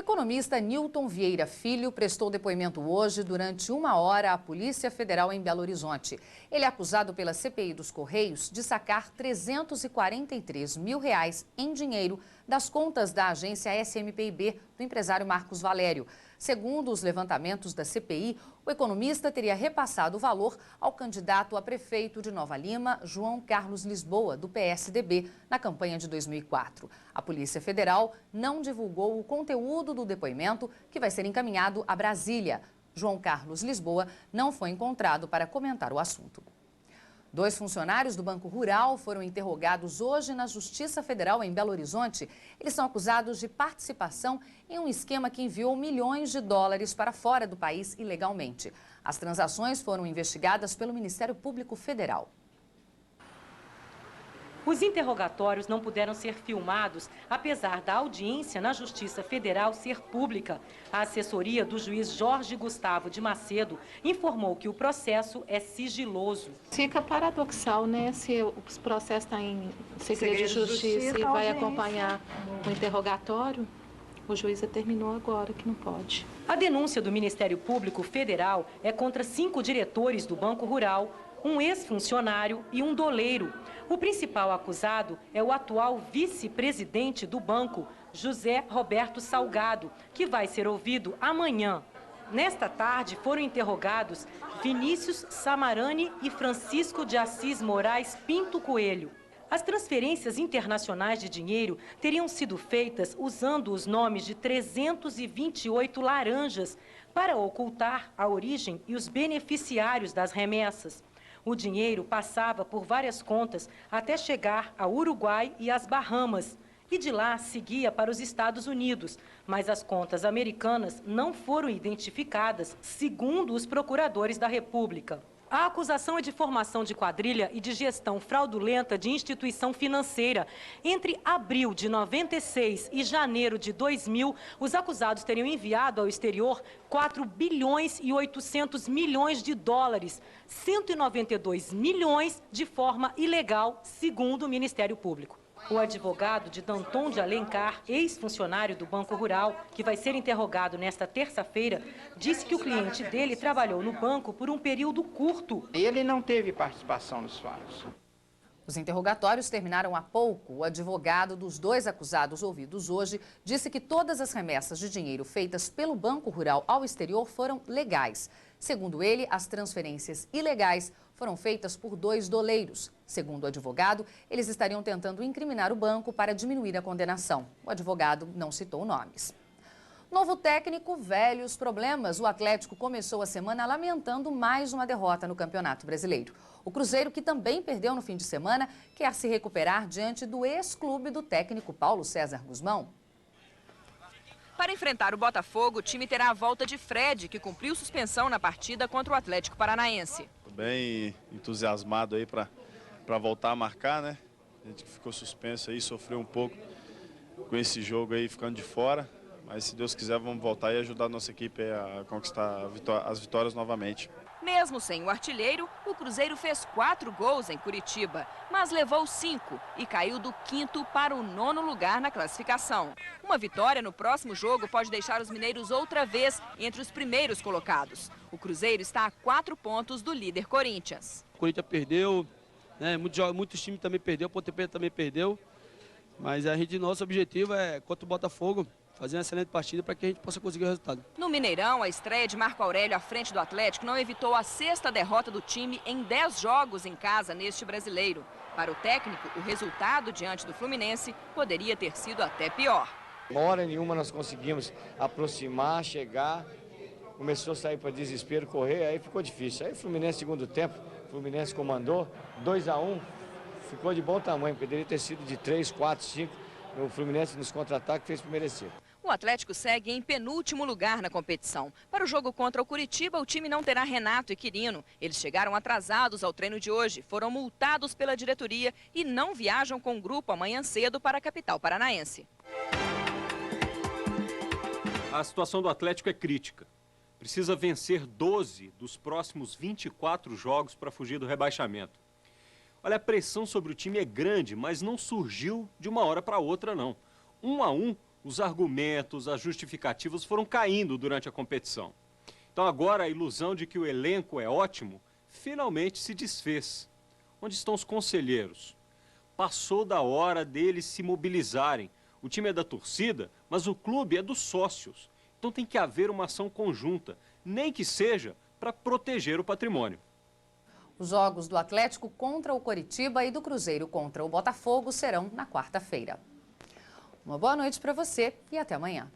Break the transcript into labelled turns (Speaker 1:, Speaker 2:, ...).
Speaker 1: economista Nilton Vieira Filho prestou depoimento hoje durante 1 hora à Polícia Federal em Belo Horizonte. Ele é acusado pela CPI dos Correios de sacar R$343 mil em dinheiro das contas da agência SMPIB do empresário Marcos Valério. Segundo os levantamentos da CPI, o economista teria repassado o valor ao candidato a prefeito de Nova Lima, João Carlos Lisboa, do PSDB, na campanha de 2004. A Polícia Federal não divulgou o conteúdo do depoimento, que vai ser encaminhado a Brasília. João Carlos Lisboa não foi encontrado para comentar o assunto. 2 funcionários do Banco Rural foram interrogados hoje na Justiça Federal em Belo Horizonte. Eles são acusados de participação em um esquema que enviou milhões de dólares para fora do país ilegalmente. As transações foram investigadas pelo Ministério Público Federal.
Speaker 2: Os interrogatórios não puderam ser filmados, apesar da audiência na Justiça Federal ser pública. A assessoria do juiz Jorge Gustavo de Macedo informou que o processo é sigiloso.
Speaker 3: Fica paradoxal, né? Se o processo está em segredo de justiça e vai acompanhar o interrogatório, o juiz determinou agora que não pode.
Speaker 2: A denúncia do Ministério Público Federal é contra 5 diretores do Banco Rural, um ex-funcionário e um doleiro. O principal acusado é o atual vice-presidente do banco, José Roberto Salgado, que vai ser ouvido amanhã. Nesta tarde foram interrogados Vinícius Samarani e Francisco de Assis Moraes Pinto Coelho. As transferências internacionais de dinheiro teriam sido feitas usando os nomes de 328 laranjas para ocultar a origem e os beneficiários das remessas. O dinheiro passava por várias contas até chegar ao Uruguai e às Bahamas. E de lá seguia para os Estados Unidos. Mas as contas americanas não foram identificadas, segundo os procuradores da República. A acusação é de formação de quadrilha e de gestão fraudulenta de instituição financeira. Entre abril de 96 e janeiro de 2000, os acusados teriam enviado ao exterior 4 bilhões e 800 milhões de dólares, 192 milhões de forma ilegal, segundo o Ministério Público. O advogado de Danton de Alencar, ex-funcionário do Banco Rural, que vai ser interrogado nesta terça-feira, disse que o cliente dele trabalhou no banco por um período curto.
Speaker 4: Ele não teve participação nos fatos.
Speaker 1: Os interrogatórios terminaram há pouco. O advogado dos 2 acusados ouvidos hoje disse que todas as remessas de dinheiro feitas pelo Banco Rural ao exterior foram legais. Segundo ele, as transferências ilegais foram feitas por 2 doleiros. Segundo o advogado, eles estariam tentando incriminar o banco para diminuir a condenação. O advogado não citou nomes. Novo técnico, velhos problemas. O Atlético começou a semana lamentando mais uma derrota no Campeonato Brasileiro. O Cruzeiro, que também perdeu no fim de semana, quer se recuperar diante do ex-clube do técnico Paulo César Guzmão.
Speaker 5: Para enfrentar o Botafogo, o time terá a volta de Fred, que cumpriu suspensão na partida contra o Atlético Paranaense.
Speaker 6: Bem entusiasmado aí para voltar a marcar, né? A gente ficou suspenso aí, sofreu um pouco com esse jogo aí ficando de fora. Mas se Deus quiser, vamos voltar e ajudar a nossa equipe a conquistar as vitórias novamente.
Speaker 5: Mesmo sem o artilheiro, o Cruzeiro fez 4 gols em Curitiba, mas levou 5 e caiu do 5º para o 9º lugar na classificação. Uma vitória no próximo jogo pode deixar os mineiros outra vez entre os primeiros colocados. O Cruzeiro está a 4 pontos do líder Corinthians.
Speaker 7: O Corinthians perdeu, né? Muitos times também perdeu, o Ponte Preta também perdeu. Mas nosso objetivo é, contra o Botafogo, fazer uma excelente partida para que a gente possa conseguir o resultado.
Speaker 5: No Mineirão, a estreia de Marco Aurélio à frente do Atlético não evitou a 6ª derrota do time em 10 jogos em casa neste brasileiro. Para o técnico, o resultado diante do Fluminense poderia ter sido até pior.
Speaker 8: Hora nenhuma nós conseguimos aproximar, chegar, começou a sair para desespero, correr, aí ficou difícil. Aí o Fluminense, segundo tempo, o Fluminense comandou, 2-1, ficou de bom tamanho, poderia ter sido de 3, 4, 5, o Fluminense nos contra-ataques fez por merecer.
Speaker 5: O Atlético segue em penúltimo lugar na competição. Para o jogo contra o Curitiba, o time não terá Renato e Quirino. Eles chegaram atrasados ao treino de hoje, foram multados pela diretoria e não viajam com o grupo amanhã cedo para a capital paranaense.
Speaker 9: A situação do Atlético é crítica. Precisa vencer 12 dos próximos 24 jogos para fugir do rebaixamento. Olha, a pressão sobre o time é grande, mas não surgiu de uma hora para outra, não. 1-1, os argumentos, as justificativas foram caindo durante a competição. Então agora a ilusão de que o elenco é ótimo finalmente se desfez. Onde estão os conselheiros? Passou da hora deles se mobilizarem. O time é da torcida, mas o clube é dos sócios. Então tem que haver uma ação conjunta, nem que seja para proteger o patrimônio.
Speaker 1: Os jogos do Atlético contra o Coritiba e do Cruzeiro contra o Botafogo serão na quarta-feira. Uma boa noite para você e até amanhã.